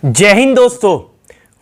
जय हिंद दोस्तों।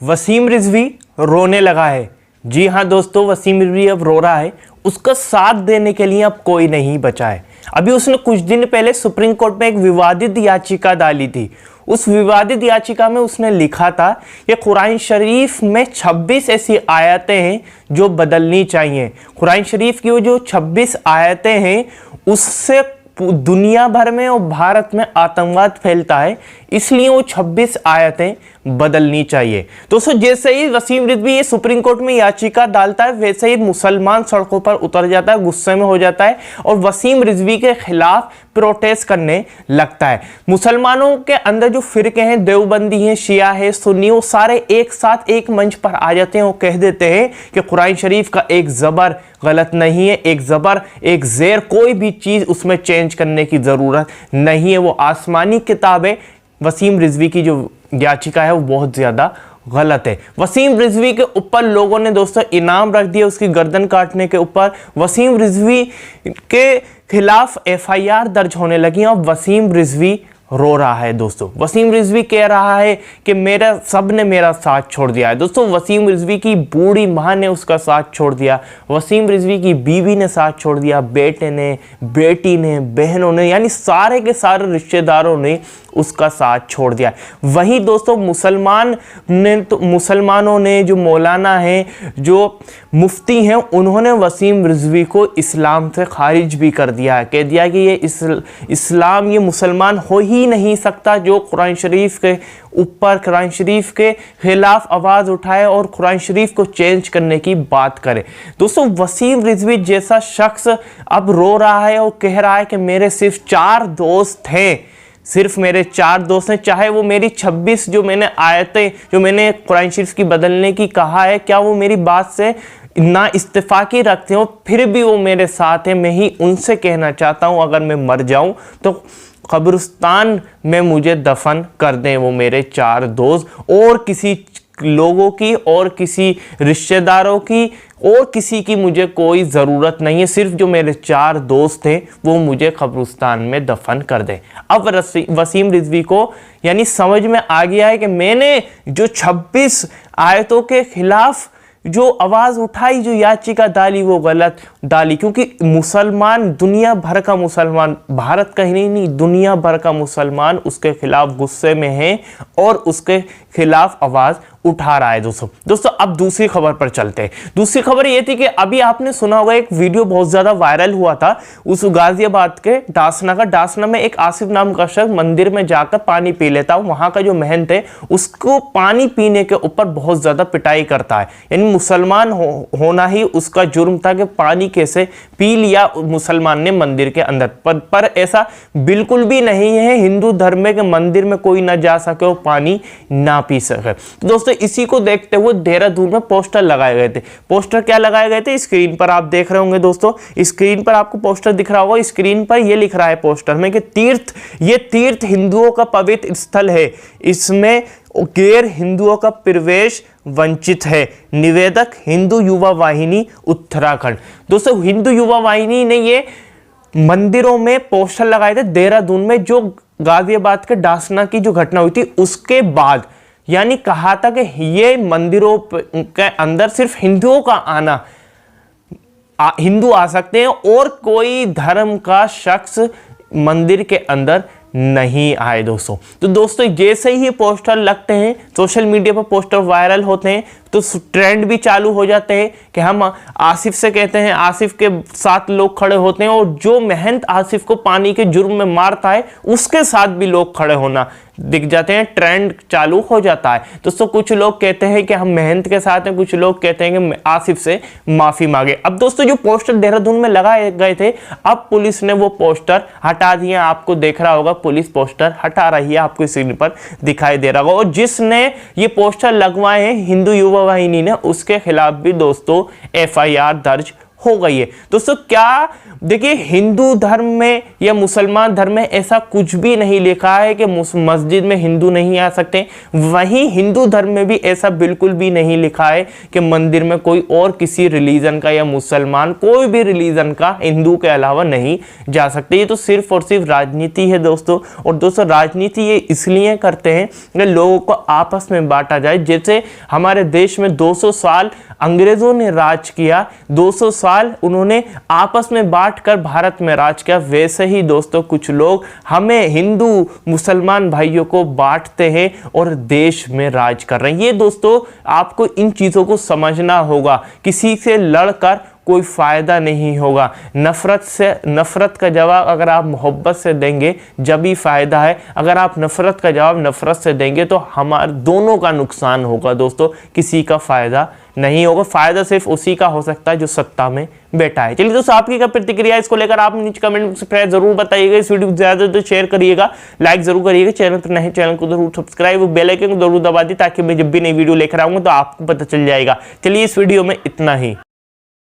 वसीम रिजवी रोने लगा है। जी हाँ दोस्तों, वसीम रिजवी अब रो रहा है। उसका साथ देने के लिए अब कोई नहीं बचा है। अभी उसने कुछ दिन पहले सुप्रीम कोर्ट में एक विवादित याचिका डाली थी। उस विवादित याचिका में उसने लिखा था कि कुरान शरीफ में 26 ऐसी आयतें हैं जो बदलनी चाहिए। कुरान शरीफ की वो जो 26 आयतें हैं उससे दुनिया भर में और भारत में आतंकवाद फैलता है, इसलिए वो 26 आयतें बदलनी चाहिए। दोस्तों, जैसे ही वसीम रिजवी ये सुप्रीम कोर्ट में याचिका डालता है वैसे ही मुसलमान सड़कों पर उतर जाता है, गुस्से में हो जाता है और वसीम रिजवी के खिलाफ प्रोटेस्ट करने लगता है। मुसलमानों के अंदर जो फिरके हैं, देवबंदी हैं, शिया है, सुन्नी, वो सारे एक साथ एक मंच पर आ जाते हैं और कह देते हैं कि कुरान शरीफ का एक जबर गलत नहीं है, एक जबर एक जेर कोई भी चीज उसमें चेंज करने की जरूरत नहीं है, वो आसमानी किताब है। वसीम रिजवी की जो याचिका है वो बहुत ज्यादा गलत है। वसीम रिजवी के ऊपर लोगों ने दोस्तों इनाम रख दिया उसकी गर्दन काटने के ऊपर। वसीम रिजवी के खिलाफ एफआईआर दर्ज होने लगी और वसीम रिजवी रो रहा है। दोस्तों, वसीम रिजवी कह रहा है कि मेरा सब ने मेरा साथ छोड़ दिया है। दोस्तों, वसीम रिजवी की बूढ़ी मां ने उसका साथ छोड़ दिया, वसीम रिजवी की बीवी ने साथ छोड़ दिया, बेटे ने, बेटी ने, बहनों ने, यानी सारे के सारे रिश्तेदारों ने उसका साथ छोड़ दिया। वहीं दोस्तों मुसलमानों ने जो मौलाना हैं, जो मुफ्ती हैं, उन्होंने वसीम रिजवी को इस्लाम से खारिज भी कर दिया, कह दिया कि ये इस्लाम, ये मुसलमान हो ही नहीं सकता जो कुरान शरीफ के ऊपर, कुरान शरीफ के खिलाफ आवाज उठाए और कुरान शरीफ को चेंज करने की बात करे। दोस्तों, वसीम रिजवी जैसा शख्स अब रो रहा है और कह रहा है कि मेरे सिर्फ 4 दोस्त हैं, सिर्फ मेरे 4 दोस्त हैं, चाहे वो मेरी 26 जो मैंने आयतें, जो मैंने कुरान शरीफ की बदलने की कहा है, क्या वो मेरी बात से ना इत्तेफाकी रखते हो, फिर भी वो मेरे साथ हैं। मैं ही उनसे कहना चाहता हूं अगर मैं मर जाऊं तो कब्रिस्तान में मुझे दफन कर दें वो मेरे 4 दोस्त, और किसी लोगों की और किसी रिश्तेदारों की और किसी की मुझे कोई ज़रूरत नहीं है, सिर्फ जो मेरे 4 दोस्त हैं वो मुझे कब्रिस्तान में दफन कर दें। अब वसीम रिजवी को यानी समझ में आ गया है कि मैंने जो 26 आयतों के खिलाफ जो आवाज़ उठाई, जो याचिका डाली, वो गलत डाली, क्योंकि मुसलमान, दुनिया भर का मुसलमान, भारत का ही नहीं दुनिया भर का मुसलमान उसके खिलाफ गुस्से में है और उसके खिलाफ आवाज़ उठा रहा है। दोस्तों अब दूसरी खबर पर चलते हैं। दूसरी खबर ये थी कि अभी आपने सुना होगा एक वीडियो बहुत ज़्यादा वायरल हुआ था, उस गाजियाबाद के डासना में एक आसिफ नाम का शख्स मंदिर में जाकर पानी पी लेता है। वहाँ का जो महंत है उसको पानी पीने के ऊपर बहुत ज़्यादा पिटाई करता है, यानी मुसलमान होना ही उसका जुर्म था कि पानी कैसे पी लिया मुसलमान ने मंदिर के अंदर। पर ऐसा बिल्कुल भी नहीं है, हिंदू धर्म के मंदिर में कोई ना जा सके और पानी ना पी सके। तो दोस्तों, इसी को देखते हुए देहरादून में पोस्टर लगाए गए थे। पोस्टर क्या लगाए गए थे, स्क्रीन पर आप देख रहे होंगे। दोस्तों, स्क्रीन पर आपको पोस्टर दिख रहा होगा। स्क्रीन पर यह लिख रहा है पोस्टर में कि ये तीर्थ हिंदुओं का पवित्र स्थल है, इसमें गैर हिंदुओं का प्रवेश वंचित है। निवेदक हिंदू युवा वाहिनी उत्तराखंड। दोस्तों, हिंदू युवा वाहिनी ने ये मंदिरों में पोस्टर लगाए थे देहरादून में, जो गाजियाबाद के डासना की जो घटना हुई थी उसके बाद, यानी कहा था कि ये मंदिरों के अंदर सिर्फ हिंदुओं का आना, हिंदू आ सकते हैं और कोई धर्म का शख्स मंदिर के अंदर नहीं आए। तो दोस्तों जैसे ही ये पोस्टर लगते हैं, सोशल मीडिया पर पोस्टर वायरल होते हैं, तो ट्रेंड भी चालू हो जाते हैं कि हम आसिफ से कहते हैं, आसिफ के साथ लोग खड़े होते हैं और जो महंत आसिफ को पानी के जुर्म में मारता है उसके साथ भी लोग खड़े होना दिख जाते हैं, ट्रेंड चालू हो जाता है। दोस्तों, कुछ लोग कहते हैं कि हम महंत के साथ हैं, कुछ लोग कहते हैं कि आसिफ से माफी मांगे। अब दोस्तों, जो पोस्टर देहरादून में लगाए गए थे, अब पुलिस ने वो पोस्टर हटा दिए। आपको देख रहा होगा पुलिस पोस्टर हटा रही है, आपको स्क्रीन पर दिखाई दे रहा होगा। और जिसने ये पोस्टर लगवाए हैं हिंदू युवा वाहिनी ने, उसके खिलाफ भी दोस्तों एफआईआर दर्ज हो गई है। दोस्तों क्या देखिए, हिंदू धर्म में या मुसलमान धर्म में ऐसा कुछ भी नहीं लिखा है कि मस्जिद में हिंदू नहीं आ सकते। वहीं हिंदू धर्म में भी ऐसा बिल्कुल भी नहीं लिखा है कि मंदिर में कोई और किसी रिलीजन का या मुसलमान कोई भी रिलीजन का हिंदू के अलावा नहीं जा सकते। ये तो सिर्फ और सिर्फ राजनीति है दोस्तों। और दोस्तों राजनीति ये इसलिए करते हैं कि लोगों को आपस में बांटा जाए। जैसे हमारे देश में 200 साल अंग्रेजों ने राज किया, 200 साल उन्होंने आपस में बांट कर भारत में राज किया, वैसे ही दोस्तों कुछ लोग हमें हिंदू मुसलमान भाइयों को बांटते हैं और देश में राज कर रहे हैं। ये दोस्तों आपको इन चीजों को समझना होगा। किसी से लड़कर कोई फायदा नहीं होगा। नफरत का जवाब अगर आप मोहब्बत से देंगे जब ही फायदा है। अगर आप नफरत का जवाब नफरत से देंगे तो हमारे दोनों का नुकसान होगा दोस्तों, किसी का फायदा नहीं होगा। फायदा सिर्फ उसी का हो सकता है जो सत्ता में बैठा है। चलिए दोस्तों, आपकी क्या प्रतिक्रिया इसको लेकर आप नीचे कमेंट में जरूर बताइएगा। इस वीडियो को ज्यादा तो शेयर करिएगा, लाइक जरूर करिएगा। चैनल पर नए चैनल को जरूर सब्सक्राइब, बेल आइकन को जरूर दबा दी ताकि मैं जब भी नई वीडियो लेकर आऊंगा तो आपको पता चल जाएगा। चलिए इस वीडियो में इतना ही।